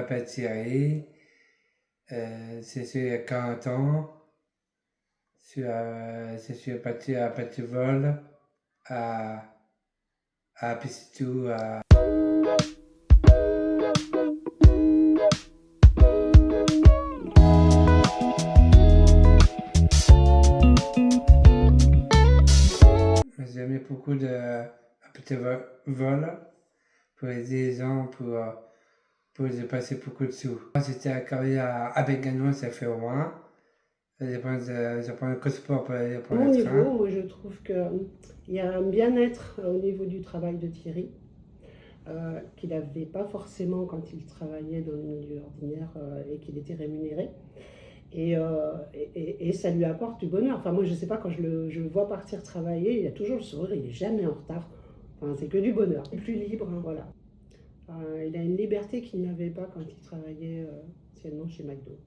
m'appelle Thierry. Je suis à 40 ans. Je suis parti à petit vol à, à Pissitou. J'aimais beaucoup de petit vol pour aider les gens, pour passer beaucoup de sous. J'étais à travailler à Béganon, ça fait au moins. Je prends le sport pour À mon le train. niveau, moi, je trouve qu'il y a un bien-être au niveau du travail de Thierry, qu'il n'avait pas forcément quand il travaillait dans le milieu ordinaire et qu'il était rémunéré. Et ça lui apporte du bonheur. Enfin, moi, je sais pas, quand je le vois partir travailler, il a toujours le sourire, il n'est jamais en retard. Enfin, c'est que du bonheur. Il est plus libre, hein, voilà. Il a une liberté qu'il n'avait pas quand il travaillait anciennement chez McDo.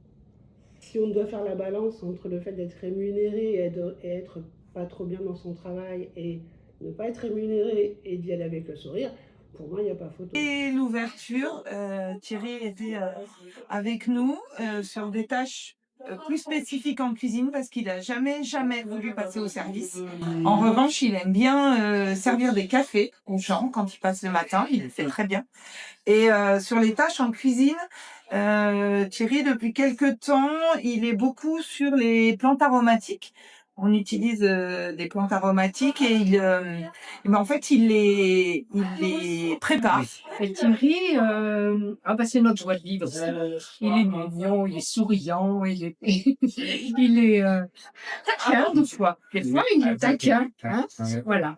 Si on doit faire la balance entre le fait d'être rémunéré et être pas trop bien dans son travail et ne pas être rémunéré et d'y aller avec le sourire, pour moi, il n'y a pas photo. Et l'ouverture, Thierry était avec nous sur des tâches plus spécifiques en cuisine parce qu'il a jamais voulu passer au service. En revanche, il aime bien servir des cafés aux gens quand il passe le matin, il le fait très bien. Et sur les tâches en cuisine, Thierry, depuis quelque temps, il est beaucoup sur les plantes aromatiques. On utilise des plantes aromatiques et en fait, il les prépare. Et Thierry, c'est notre joie de vivre. Il est mignon, il est souriant, il est taquin des fois. Des fois, il est taquin. Hein, voilà.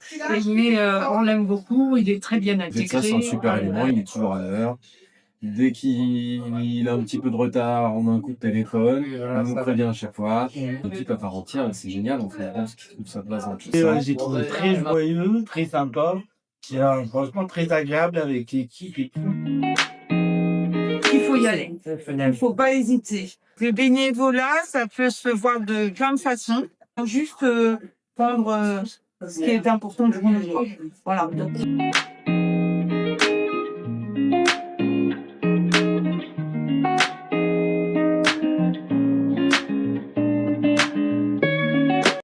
Mais on l'aime beaucoup, il est très bien intégré. Ça, c'est un super élément, il est toujours à l'heure. Dès qu'il a un petit peu de retard, on a un coup de téléphone, on nous prévient à chaque fois. Une équipe à part entière, c'est génial, on fait trouve sa place dans tout ça. J'ai trouvé très joyeux, très sympa, franchement très agréable avec l'équipe et tout. Il faut y aller, il faut pas hésiter. Le bénévolat, ça peut se voir de plein de façons. Juste prendre ce qui est important pour nous. Voilà.